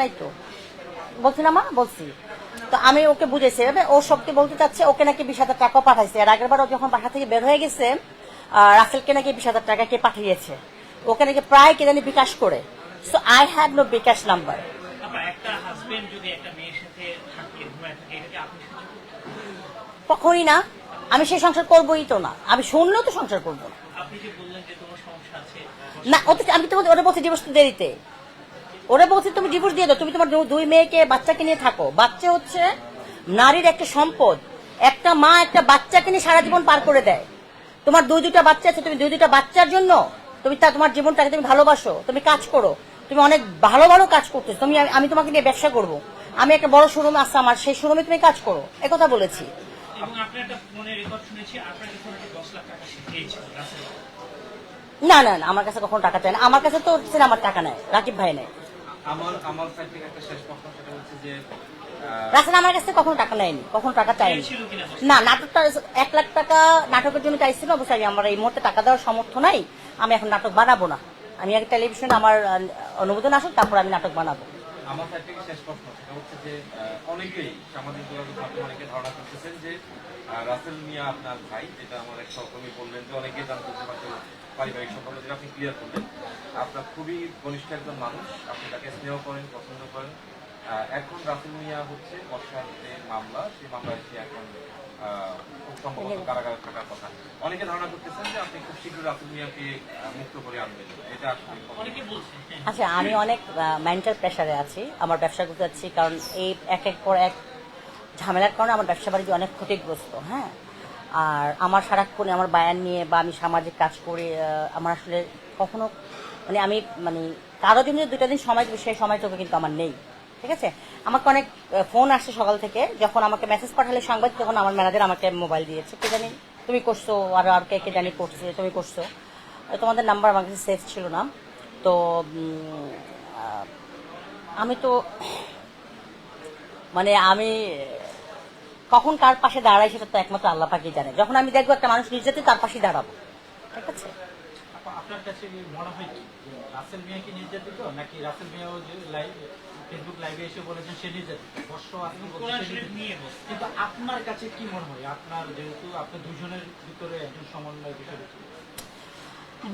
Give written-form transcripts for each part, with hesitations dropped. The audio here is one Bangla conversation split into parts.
নাই তো, বলছি না মা, বলছি তো। আমি ওকে বুঝেছি, ও সত্যি বলতে চাচ্ছে, ওকে নাকি 20,000 টাকাও পাঠাইছে। আর আগের বার ও যখন বাসা থেকে বের হয়ে গেছে, রাসেলকে নাকি 20,000 টাকা কে পাঠিয়েছে, ওকে নাকি প্রায় কে জানি বিকাশ করে। So I have no bKash number. কখনই না, আমি সেই সংসার করবোই তো না, আমি শুনলেও তো সংসার করবো না। না আমি তো ওরা বলছি ডিভোর্স তো দেরিতে, ওরা বলছে তুমি ডিভোর্স দিয়ে দাও, তুমি তোমার 2 মেয়েকে বাচ্চাকে নিয়ে থাকো। বাচ্চা হচ্ছে নারীর একটা সম্পদ। একটা মা একটা বাচ্চাকে নিয়ে সারা জীবন পার করে দেয়। তোমার 2টা বাচ্চা আছে, তুমি 2টা বাচ্চার জন্য তুমি তোমার জীবনটাকে তুমি ভালোবাসো, তুমি কাজ করো, তুমি অনেক ভালো ভালো কাজ করতেছো। তুমি আমি তোমাকে নিয়ে ব্যবসা করবো, আমি একটা বড় শোরুম আছে আমার, সেই শোরুমে তুমি কাজ করো, একথা বলেছি। না না না, আমার কাছে কখনো টাকা চায় না, আমার কাছে তো আমার টাকা নেয়, রাকিব ভাই নেয়। রাসেল আমার কাছে কখনো টাকা নেয়নি, কখনো টাকা চাইনি। না, নাটকটা 1 লাখ টাকা নাটকের জন্য চাইছিল। অবশ্যই আমার এই মুহূর্তে টাকা দেওয়ার সামর্থ্য নাই, আমি এখন নাটক বানাবো না। আমি আগে টেলিভিশনে আমার অনুমোদন আসুক, তারপর আমি নাটক বানাবো। আমার সাইড থেকে শেষ প্রশ্ন, সেটা হচ্ছে যে অনেকেই সামাজিক যোগাযোগ মাধ্যমে অনেকে ধারণা করতেছেন যে রাসেল মিয়া আপনার ভাই, যেটা আমার এক সহকর্মী বললেন যে অনেকেই জানতে হয়তো পারিবারিক সম্পর্ক, যেটা আপনি ক্লিয়ার করলেন। আপনার খুবই ঘনিষ্ঠ একজন মানুষ, আপনি তাকে স্নেহ করেন, পছন্দ করেন। এখন রাসেল মিয়া হচ্ছে বর্ষার যে মামলা, সেই মামলায় সে এখন খুব সম্ভবত কারাগারে থাকার কথা। অনেকে ধারণা করতেছেন যে আপনি খুব শীঘ্র রাসেল মিয়াকে মুক্ত করে আনবেন, এটা আসলে অনেকে বলছেন। আচ্ছা, আমি অনেক মেন্টাল প্রেশারে আছি, আমার ব্যবসা করতে যাচ্ছি, কারণ এই একের পর এক ঝামেলার কারণে আমার ব্যবসা বাণিজ্য অনেক ক্ষতিগ্রস্ত। হ্যাঁ, আর আমার সারাক্ষণে আমার বায়ান নিয়ে বা আমি সামাজিক কাজ করে আমার আসলে কখনো আমি কারো জন্য 2টা দিন সময় দেবো, সেই সময়টুকু কিন্তু আমার নেই। ঠিক আছে, আমাকে অনেক ফোন আসছে সকাল থেকে, যখন আমাকে মেসেজ পাঠালে সাংবাদিক, তখন আমার ম্যানেজার আমাকে মোবাইল দিয়েছে, কে জানি তুমি করছো, আর কে জানি করছে, তুমি করছো, তোমাদের নাম্বার আমার কাছে সেভ ছিল না। তো আমি তো আমি কখন কার পাশে দাঁড়াই সেটা তো একমাত্র আল্লাহ পাকই জানে। যখন আমি দেখবো একটা মানুষ নির্যাতিত, তার পাশে দাঁড়াবো। ঠিক আছে, আপনার কাছে মনে হয় কি রাসেল মিয়া কি নির্যাতিত, নাকি রাসেল মিয়াও যে ফেসবুক লাইভে এসে বলেছেন সে নির্যাতিত, কিন্তু আপনার কাছে কি মনে হয়, আপনার যেহেতু আপনার দুজনের ভিতরে একজন সমন্বয় বিষয়,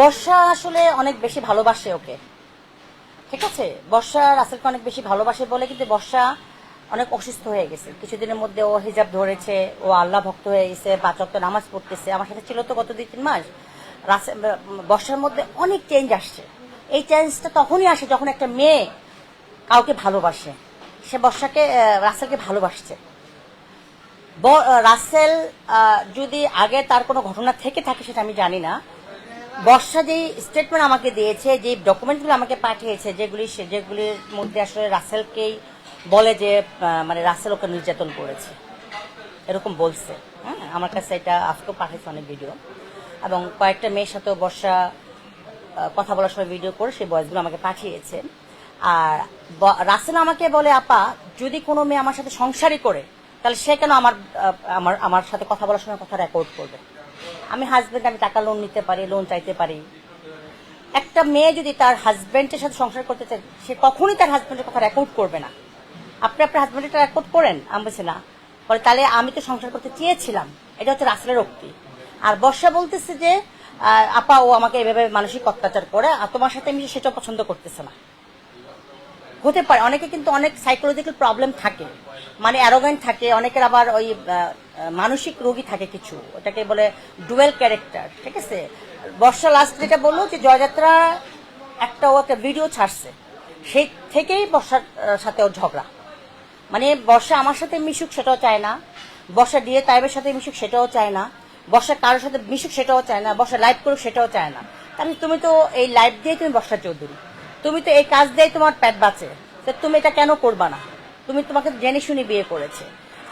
বর্ষা আসলে অনেক বেশি ভালোবাসে ওকে। ঠিক আছে, বর্ষা রাসেলকে অনেক বেশি ভালোবাসে বলে কিন্তু বর্ষা অনেক অসুস্থ হয়ে গেছে। কিছুদিনের মধ্যে ও হিজাব ধরেছে, ও আল্লাহ ভক্ত হয়ে গেছে, 5 ওয়াক্ত নামাজ পড়তেছে। আমার সাথে ছিল তো গত 2-3 মাস। বর্ষার মধ্যে অনেক চেঞ্জ আসছে। এই চেঞ্জটা তখনই আসে যখন একটা মেয়ে কাউকে ভালোবাসে। সে রাসেলকে ভালোবাসছে। রাসেল যদি আগে তার কোনো ঘটনা থেকে থাকে সেটা আমি জানি না। বর্ষা যেই স্টেটমেন্ট আমাকে দিয়েছে, যে ডকুমেন্টগুলো আমাকে পাঠিয়েছে, যেগুলির মধ্যে আসলে রাসেলকেই বলে যে রাসেল ওকে নির্যাতন করেছে, এরকম বলছে। হ্যাঁ, আমার কাছে এটা আজকেও পাঠিয়েছে অনেক ভিডিও, এবং কয়েকটা মেয়ের সাথেও বর্ষা কথা বলার সময় ভিডিও করে সেই ভয়েসগুলো আমাকে পাঠিয়েছে। আর রাসেল আমাকে বলে, আপা যদি কোনো মেয়ে আমার সাথে সংসারই করে, তাহলে সে কেন আমার সাথে কথা বলার সময় কথা রেকর্ড করবে? আমি হাজবেন্ড, আমি টাকা লোন নিতে পারি, লোন চাইতে পারি। একটা মেয়ে যদি তার হাজবেন্ডের সাথে সংসার করতে চায়, সে কখনোই তার হাজবেন্ডের কথা রেকর্ড করবে না। আপনি আপনার হাজবেন্ডেরটা রেকর্ড করেন? আমি বলছি না। বলে তাহলে আমি তো সংসার করতে চেয়েছিলাম। এটা হচ্ছে রাসেলের উক্তি। আর বর্ষা বলতেছে যে আপা ও আমাকে এভাবে মানসিক অত্যাচার করে, আর তোমার সাথে আমি সেটা পছন্দ করতেছে না। হতে পারে, অনেকে কিন্তু অনেক সাইকোলজিক্যাল প্রবলেম থাকে, অ্যারোগেন্ট থাকে, অনেকের আবার ওই মানসিক রোগী থাকে কিছু, ওটাকে বলে ডুয়েল ক্যারেক্টার। ঠিক আছে, বর্ষা লাস্ট যেটা বললো যে জয়যাত্রা ও একটা ভিডিও ছাড়ছে, সেই থেকেই বর্ষার সাথে ওর ঝগড়া। বর্ষা আমার সাথে মিশুক সেটাও চায় না, বর্ষা দিয়ে তাইবের সাথে মিশুক সেটাও চায় না, বর্ষা কারোর সাথে মিশুক সেটাও চায় না, বর্ষা লাইভ করুক সেটাও চায় না। তুমি তো এই লাইভ দিয়ে তুমি বর্ষা চৌধুরী, তুমি তো এই কাজ দিয়ে তোমার পেট বাঁচে, তো তুমি এটা কেন করবা না? তোমাকে জেনে শুনে বিয়ে করেছে।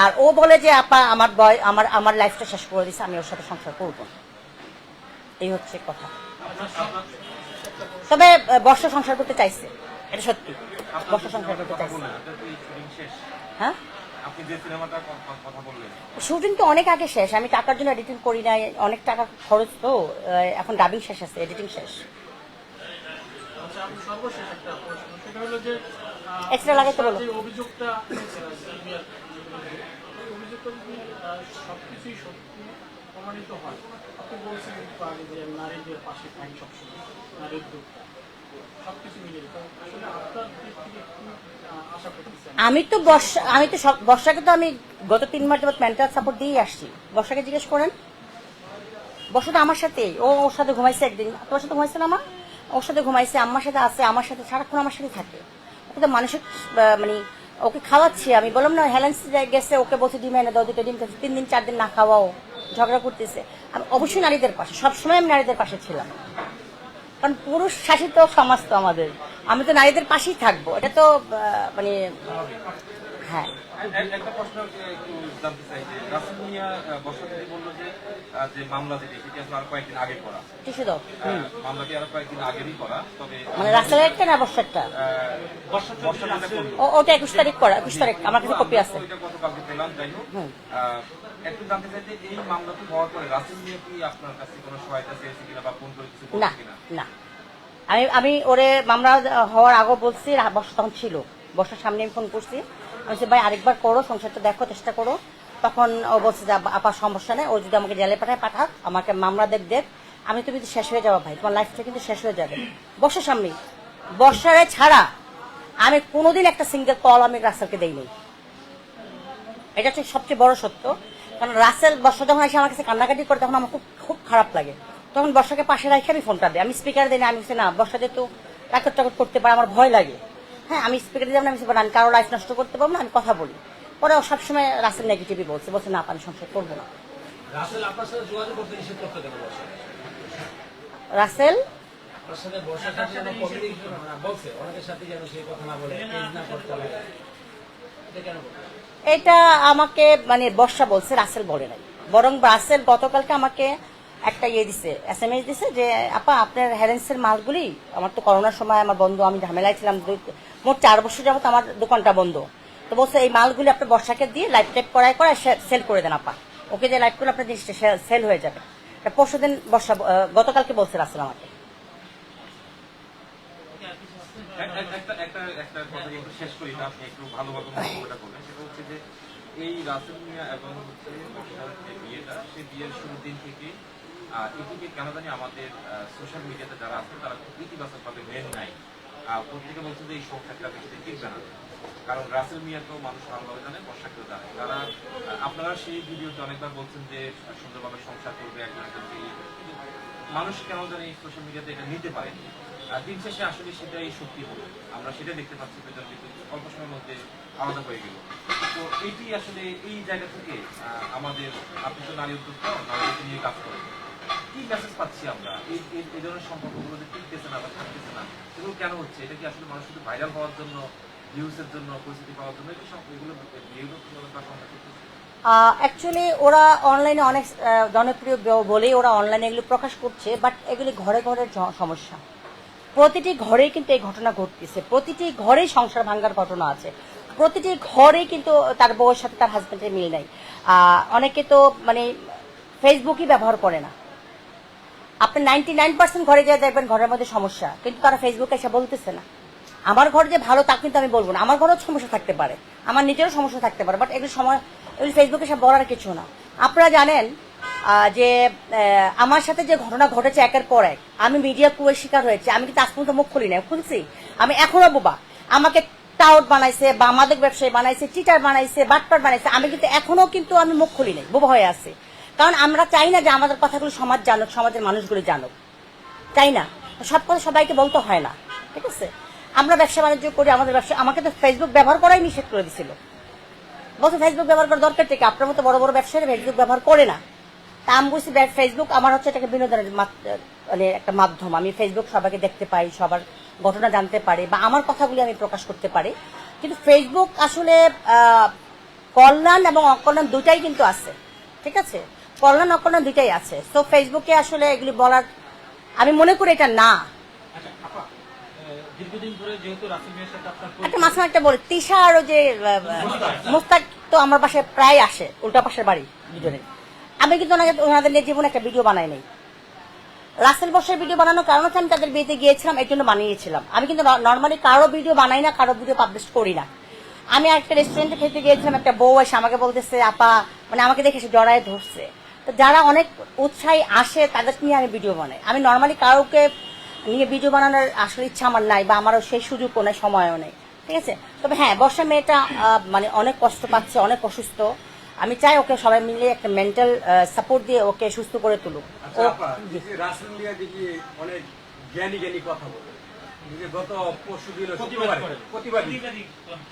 আর ও বলে যে আপা আমার লাইফটা শেষ করে দিছে, আমি ওর সাথে সংসার করবো না। এই হচ্ছে কথা। তবে বর্ষা সংসার করতে চাইছে, এটা সত্যি। বর্ষা সংসার করতে চাইছে। হ্যাঁ, শুটিং তো অনেক আগে শেষ। আমি টাকার জন্য এডিটিং করি নাই, অনেক টাকা খরচ তো। এখন ডাবিং শেষ আছে, এডিটিং শেষ। সর্বশেষ একটা প্রশ্ন, সেটা হলো যে এক্সট্রা লাগাইতে বলো। যে অভিযোগটা সালমিয়ার এই অভিযোগটা যদি সবকিছুই সত্যি প্রমাণিত হয়, আপনি বলছেন একটু আগে যে নারীদের পাশে থাকি সবসময়, নারীর উদ্যোক্তা সবকিছু মিলিয়ে, তো আসলে আপনার দিক থেকে একটু আশা করতেছেন। আমি তো বর্ষাকে তো আমি গত 3 মাস যাবত মেন্টাল সাপোর্ট দিয়ে আসছি। বর্ষাকে জিজ্ঞেস করেন, বর্ষা তো আমার সাথে, ওর সাথে ঘুমাইছে একদিন, তোমার সাথে ঘুমাইছে না মা? ওর সাথে ঘুমাইছে, আমার সাথে আছে, আমার সাথে সারাক্ষণ আমার সাথে থাকে। ওকে তো মানসিক মানে ওকে খাওয়াচ্ছি। আমি বললাম না হেলেন্স গেছে, ওকে বলছে ডিম এনে দাও, 2টা ডিম খাচ্ছে, 3 দিন 4 দিন না খাওয়াও, ঝগড়া করতেছে। আমি অবশ্যই নারীদের পাশে, সবসময় আমি নারীদের পাশে ছিলাম, কারণ পুরুষ শাসিত সমাজ তো আমাদের, আমি তো নারীদের পাশেই থাকবো, এটা তো মানে হ্যাঁ। একটা প্রশ্ন একটু জানতে চাই যে রাসেল মিয়া বর্ষা দিদি বললো যে যে মামলা যেটি সেটি আসলে আরো কয়েকদিন আগে করা, টিস্যু দাও। মামলাটি আরো কয়েকদিন আগেরই করা, তবে মানে রাস্তার একটা না বর্ষারটা? বর্ষা যেটা করলো ওটা 21 তারিখ করা, 21 তারিখ আমার কাছে কপি আছে। ওইটা গতকালকে পেলাম। যাই হোক, একটু জানতে চাই যে এই মামলাটি হওয়ার পরে রাসেল মিয়া কি আপনার কাছে কোনো সহায়তা চেয়েছে কিনা বা ফোন করে কিছু না বলছে কিনা? না, আমি ওরে মামলা হওয়ার আগে বলছি, বর্ষা তখন ছিল, বর্ষার সামনে আমি ফোন করছি, আমি বলছি ভাই আরেকবার করো, সংসারটা দেখো, চেষ্টা করো। তখন ও বলছে যে আপার সমস্যা নেই, ও যদি আমাকে জেলে পাঠাক, আমাকে মামলা দেখ, আমি তুমি তো শেষ হয়ে যাবো ভাই, তোমার লাইফটা কিন্তু শেষ হয়ে যাবে। বর্ষার সামনে, বর্ষারে ছাড়া আমি কোনোদিন একটা সিঙ্গেল কল আমি রাসেলকে দেইনি। এটা হচ্ছে সবচেয়ে বড় সত্য। কারণ রাসেল বর্ষা যখন এসে আমার কাছে কান্নাকাটি করে, তখন আমার খুব খারাপ লাগে। তখন বর্ষাকে পাশে রাখে আমি ফোনটা দিই, আমি স্পিকার দিই না, আমি না বর্ষা যেহেতু টাকট করতে পারে, আমার ভয় লাগে। হ্যাঁ, আমি স্পিকার দিলাম না, আমি আমি কারো লাইফ নষ্ট করতে পারবো না, আমি কথা বলি। পরে ও সবসময় রাসেল নেগেটিভই বলছে না আমি সংসার করবো না। রাসেল আপনার সাথে যোগাযোগ করতে নিষেধ করতে কেন বলছে? রাসেল আপনার সাথে বর্ষার সাথে যেন কমিউনিকেশন বলছে, অনেকের সাথে যেন সেই কথা না বলে, পেজ না করতে হবে, এটা কেন বলছে? এটা আমাকে মানে বর্ষা বলছে, রাসেল বলে নাই। বরং রাসেল গতকালকে আমাকে একটা দিছে, SMS দিছে যে আপা আপনার হ্যারেন্সের মালগুলি, আমার তো করোনার সময় আমার বন্ধ, আমি ঝামেলায় ছিলাম, মোট 4 বছর যাবত আমার দোকানটা বন্ধ, তো বলছে এই মালগুলি আপনি বর্ষাকে দিয়ে লাইভ টাইপ করায় সেল করে দেন আপা, ওকে যে লাইভ করলে আপনার জিনিসটা সেল হয়ে যাবে। পরশুদিন বর্ষা গতকালকে বলছে রাসেল আমাকে। একটা কথা একটু শেষ করি, না আপনি একটু ভালোভাবে মন্তব্যটা করবেন। সেটা হচ্ছে যে এই রাসেল মিয়া এবং হচ্ছে বর্ষার যে বিয়েটা, সেই বিয়ের শুরুর দিন থেকে এটিকে কেন জানি আমাদের সোশ্যাল মিডিয়াতে যারা আছে তারা খুব ইতিবাচক ভাবে মেন নাই। প্রত্যেকে বলছে যে এই সংখ্যাটা বেশি টিকবে না, কারণ রাসেল মিয়াকেও মানুষ ভালোভাবে জানে, বর্ষাকেও জানে। তারা আপনারা সেই ভিডিওতে অনেকবার বলছেন যে সুন্দরভাবে সংসার করবে একজনের, মানুষ কেন জানি সোশ্যাল মিডিয়াতে এটা নিতে পারেনি। দিন শেষে আসলে সেটাই সত্যি হলো, আমরা সেটা দেখতে পাচ্ছি, কিন্তু অল্প সময়ের মধ্যে আলাদা হয়ে গেল। তো এটি আসলে এই জায়গা থেকে আমাদের, আপনি তো নারী উদ্যোক্তা, নারীদেরকে নিয়ে কাজ করেন, কি মেসেজ পাচ্ছি আমরা এই ধরনের সম্পর্কগুলো যে টিকতেছে না বা থাকতেছে না, এগুলো কেন হচ্ছে? এটা কি আসলে মানুষ শুধু ভাইরাল হওয়ার জন্য, ভিউসের জন্য, পরিস্থিতি পাওয়ার জন্য এগুলো অ্যাকচুয়ালি ওরা অনলাইনে অনেক জনপ্রিয় বলেই ওরা অনলাইনে এগুলো প্রকাশ করছে, বাট এগুলি ঘরে ঘরে সমস্যা। প্রতিটি ঘরেই কিন্তু এই ঘটনা ঘটতেছে, প্রতিটি ঘরেই সংসার ভাঙার ঘটনা আছে, প্রতিটি ঘরেই কিন্তু তার বউয়ের সাথে তার হাজবেন্ডের মিল নাই। অনেকে তো মানে ফেসবুকই ব্যবহার করে না। আপনি 99% ঘরে যা দেখবেন ঘরের মধ্যে সমস্যা, কিন্তু তারা ফেসবুকে এসে বলতেছে না। আমার ঘর যে ভালো তা কিন্তু আমি বলবো না, আমার ঘরেও সমস্যা থাকতে পারে, আমার নিজেরও সমস্যা থাকতে পারে, বাট এগুলো ফেসবুকে এসে বলার কিছু না। আপনারা জানেন যে আমার সাথে যে ঘটনা ঘটেছে একের পর এক, আমি মিডিয়া কুয়ের শিকার হয়েছে, আমি কিন্তু আজ পর্যন্ত মুখ খুলি না, খুলছি। আমি এখনো বোবা, আমাকে টাউট বানাইছে বা মাদক ব্যবসায়ী বানাইছে, চিটার বানাইছে, বাটপাট বানাইছে, আমি কিন্তু এখনো আমি মুখ খুলি নাই, বোবা হয়ে আছি। কারণ আমরা চাই না যে আমাদের কথাগুলো সমাজ জানুক, সমাজের মানুষগুলো জানুক, চাই না। সব কথা সবাইকে বলতে হয় না, ঠিক আছে? আমরা ব্যবসা বাণিজ্য করি, আমাদের ব্যবসা, আমাকে তো ফেসবুক ব্যবহার করাই নিষেধ করে দিছিল, বলছে ফেসবুক ব্যবহার করার দরকার থেকে, আপনার মতো বড় বড় ব্যবসায়ীরা ফেসবুক ব্যবহার করে না। তা আমি বলছি ফেসবুক আমার হচ্ছে এটাকে বিনোদনের মানে একটা মাধ্যম, আমি ফেসবুক সবাইকে দেখতে পাই, সবার ঘটনা জানতে পারি, বা আমার কথাগুলি আমি প্রকাশ করতে পারি। কিন্তু ফেসবুক আসলে কল্যাণ এবং অকল্যাণ দুটাই কিন্তু আছে, ঠিক আছে? কল্যাণ অকল্যাণ দুটাই আছে। তো ফেসবুকে আসলে এগুলি বলার আমি মনে করি এটা না। দীর্ঘদিন ধরে যেহেতু রাসেল মিয়ার সাথে আপনার একটা মাঝখানে একটা বলে তিশা আর যে মোস্তাক তো আমার বাসায় প্রায় আসে, উল্টা পাশের বাড়ি দুজনে। আমি কিন্তু ওনাদের নিয়ে জীবনে একটা ভিডিও বানাই নাই, রাসেল বর্ষার ভিডিও বানানোর কারণ হচ্ছে আমি তাদের বিয়েতে গিয়েছিলাম, এই জন্য বানিয়েছিলাম। আমি কিন্তু নর্মালি কারো ভিডিও বানাই না, কারো ভিডিও পাবলিশ করি না। আমি একটা রেস্টুরেন্টে খেতে গিয়েছিলাম, একটা বউ এসে আমাকে বলতেছে আপা, মানে আমাকে দেখে সে জড়ায় ধরছে। তো যারা অনেক উৎসাহী আসে তাদেরকে নিয়ে আমি ভিডিও বানাই। আমি নর্মালি কাউকে নিয়ে ভিডিও বানানোর আসলে ইচ্ছা আমার নাই, বা আমারও সেই সুযোগও নেই, সময়ও নেই, ঠিক আছে। তবে হ্যাঁ, বর্ষা মেয়েটা মানে অনেক কষ্ট পাচ্ছে, অনেক অসুস্থ। আমি চাই ওকে সবাই মিলে একটা মেন্টাল সাপোর্ট দিয়ে ওকে সুস্থ করে তুলুক। আচ্ছা আপা, এই যে রাসেল মিয়া দেখি অনেক জ্ঞানী কথা বলে, এই যে গত পরশু দিন প্রতিবাদী,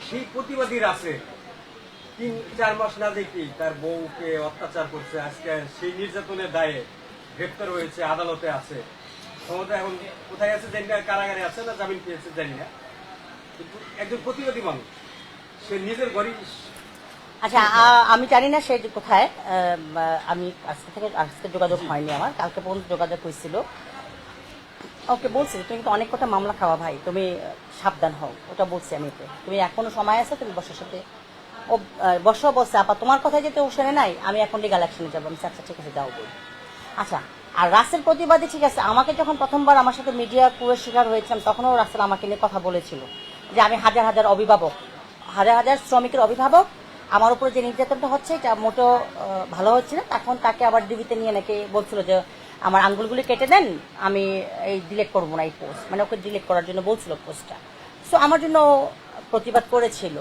সেই প্রতিবাদী রাসেল 3-4 মাস না দেখি তার বউকে অত্যাচার করছে, আজকে সেই নির্যাতনের দায়ে গ্রেপ্তার হয়েছে, আদালতে আছে। ক্ষমতা এখন কোথায় আছে জানি না, কারাগারে আছে না জামিন পেয়েছে জানি না, কিন্তু একজন প্রতিবাদী মানুষ, সে নিজের ঘরই। আচ্ছা, আমি জানি না সে কোথায়। আমি আজকে যোগাযোগ হয়নি আমার, কালকে পর্যন্ত যোগাযোগ হয়েছিল। ওকে বলছি তুমি কিন্তু অনেক কথা মামলা খাওয়া ভাই, তুমি সাবধান হও, ওটা বলছি আমি। তুমি এখনো সময় আছে, তুমি বর্ষার সাথে ও বর্ষাও বলছে আপা তোমার কথা যেতে ও শোনে নাই, আমি এখন লিগাল অ্যাকশনে যাবো। আমি আচ্ছা ঠিক আছে যাও বল। আচ্ছা, আর রাসেল প্রতিবাদী, ঠিক আছে। আমাকে যখন প্রথমবার আমার সাথে মিডিয়া কুয়ের শিকার হয়েছিলাম, তখনও রাসেল আমাকে নিয়ে কথা বলেছিল যে আমি হাজার হাজার অভিভাবক, হাজার হাজার শ্রমিকের অভিভাবক, আমার উপরে যে নির্যাতনটা হচ্ছে এটা মোটো ভালো হচ্ছে না। তখন তাকে আবার ডিবিতে নিয়ে নাকি বলছিল যে আমার আঙ্গুলগুলি কেটে দেন, আমি এই ডিলেট করবো না এই পোস্ট, মানে ওকে ডিলেট করার জন্য বলছিল পোস্টটা। সো আমার জন্য প্রতিবাদ করেছিল।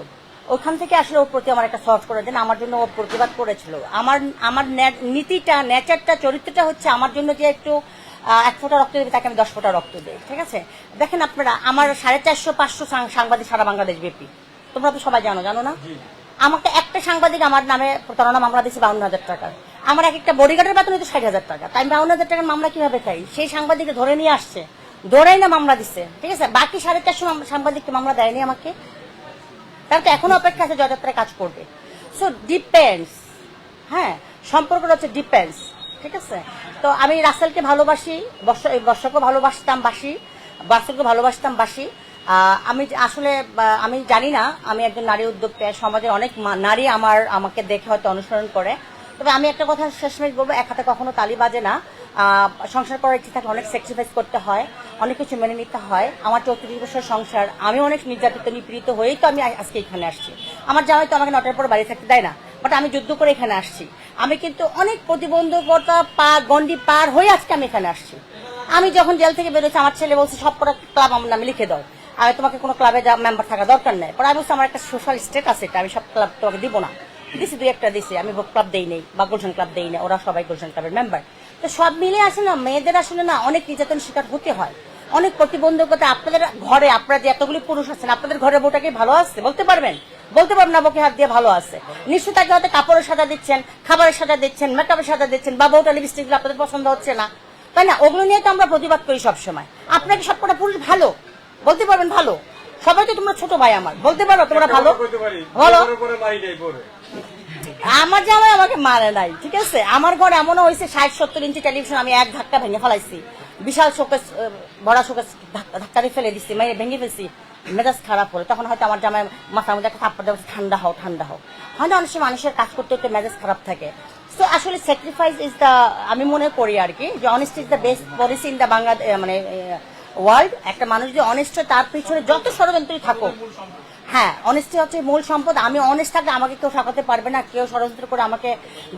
ওখান থেকে আসলে ওর প্রতি আমার একটা সর্ট করে দেন, আমার জন্য ও প্রতিবাদ করেছিল। আমার নীতিটা, নেচারটা, চরিত্রটা হচ্ছে আমার জন্য যে একটু 1 ফোঁটা রক্ত দেবে তাকে আমি 10 ফোঁটা রক্ত দেই, ঠিক আছে। দেখেন আপনারা, আমার 450-500 সাংবাদিক সারা বাংলাদেশ ব্যাপী, তোমরা তো সবাই জানো না। আমাকে একটা সাংবাদিক আমার নামে প্রতারণা মামলা দিয়েছে 52,000 টাকার। আমার একটা বডিগার্ডের বেতন হচ্ছে 60,000 টাকা। তাই 52,000 টাকার মামলা কিভাবে খাই? সেই সাংবাদিককে ধরে নিয়ে আসছে, ধরেই না মামলা দিচ্ছে, ঠিক আছে। বাকি 450 সাংবাদিককে মামলা দেয়নি আমাকে, তার তো এখনো অপেক্ষা আছে জয়যাত্রায় কাজ করবে। সো ডিপেন্ডস, হ্যাঁ, সম্পর্কটা হচ্ছে ডিপেন্ডস, ঠিক আছে। তো আমি রাসেলকে ভালোবাসি, বর্ষাকে ভালোবাসতাম বাসি। আমি আসলে আমি জানি না, আমি একজন নারী উদ্যোক্তা, সমাজের অনেক নারী আমাকে দেখে হয়তো অনুসরণ করে। তবে আমি একটা কথা শেষমেশ বলবো, এক হাতে কখনো তালি বাজে না। সংসার করার ইচ্ছে থাকলে অনেক স্যাক্রিফাইস করতে হয়, অনেক কিছু মেনে নিতে হয়। আমার 34 বছর সংসার, আমি অনেক নির্যাতিত নিপীড়িত হয়েই তো আমি আজকে এখানে আসছি। আমার জামাই তো আমাকে 9টার পর বাড়ি থাকতে দেয় না, বাট আমি যুদ্ধ করে এখানে আসছি। আমি কিন্তু অনেক প্রতিবন্ধকতা গন্ডি পার হয়ে আজকে আমি এখানে আসছি। আমি যখন জেল থেকে বেরোচ্ছি, আমার ছেলে বলছে সব কটা ক্লাব আমার নামে লিখে দাও, আমি তোমাকে কোনো ক্লাবে মেম্বার থাকা দরকার নেই। পরে আমি বলছি আমার একটা সোশ্যাল স্টেটাস, এটা আমি সব ক্লাব তোমাকে দিব না। দিছি 2-1টা দিছি, আমি ক্লাব দেই নেই বা গুলশান ক্লাব দেই না, ওরা সবাই গুলশান ক্লাবের মেম্বার। তো সব মিলে আসে না, মেয়েদের আসলে না অনেক নির্যাতন শিকার হতে হয়, অনেক প্রতিবন্ধকতা। আপনাদের ঘরে, আপনারা যে এতগুলি পুরুষ আছেন, আপনাদের ঘরে বউটাকে ভালো আছে বলতে পারবেন না? বউকে হাত দিয়ে ভালো আছে নিশ্চয়ই। তাকে হয়তো কাপড়ের সাজা দিচ্ছেন, খাবারের সাজা দিচ্ছেন, মেকআপের সাজা দিচ্ছেন, বা বউটা লিপস্টিক আপনাদের পছন্দ হচ্ছে না, তাই না? ওগুলো নিয়ে তো আমরা প্রতিবাদ করি সবসময়। আপনাকে সবকটা পুরুষ ভালো বলতে পারবেন? ভালো সবাই তো, তোমরা ছোট ভাই আমার, বলতে পারো তোমরা ভালো? বলো। আমার জামাই আমাকে মারে নাই, ঠিক আছে। আমার ঘর এমনও হয়েছে 60-70 ইঞ্চি টেলিভিশন আমি এক ধাক্কা ভেঙে ফেলাইছি, বিশাল শোকেস, বড় শোকেস ধাক্কা দিয়ে ফেলে দিচ্ছি, ভেঙে ফেলছি, মেজাজ খারাপ হলো। তখন হয়তো আমার জামাই মাথার মধ্যে একটা থাপ্পড় দেওয়া, ঠান্ডা হও হয় না, অনেক সময় মানুষের কাজ করতে করতে মেজাজ খারাপ থাকে। সো আসলে স্যাক্রিফাইস ইজ দ্য, আমি মনে করি আর কি, যে honesty is the best policy in the Bangladesh, মানে ওয়ার্ল্ড। একটা মানুষ যে অনেস্ট হয়, তার পিছনে যত ষড়যন্ত্রই থাকুক, হ্যাঁ, অনেস্টি হচ্ছে মূল সম্পদ। আমি অনেস্ট থাকলে আমাকে কেউ ঠকাতে পারবে না, কেউ ষড়যন্ত্র করে আমাকে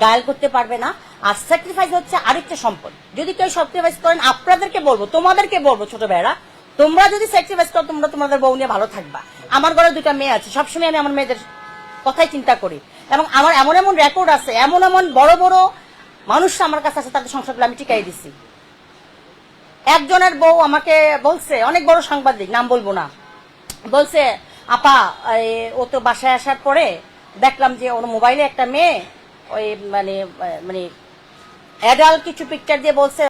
গায়াল করতে পারবে না। আর স্যাক্রিফাইস হচ্ছে আরেকটা সম্পদ। যদি কেউ স্যাক্রিফাইস করেন, আপনাদেরকে বলবো, তোমাদেরকে বলবো, ছোট ভাইরা, তোমরা যদি স্যাক্রিফাইস করো, তোমরা তোমাদের বউ নিয়ে ভালো থাকবা। আমার ঘরে 2টা মেয়ে আছে, সবসময় আমি আমার মেয়েদের কথাই চিন্তা করি, এবং আমার এমন এমন রেকর্ড আছে, এমন বড় বড় মানুষ আমার কাছে আছে, তাদের সংসারগুলো আমি টিকাই দিছি। একজনের বউ আমাকে বলছে, অনেক বড় সাংবাদিক, নাম বলবো না, বলছে আপা ও তো বাসায় আসার পরে দেখলাম যে ওর মোবাইলে একটা মেয়ে ওই মানে অ্যাডাল্ট কিছু পিকচার দিয়ে বলছে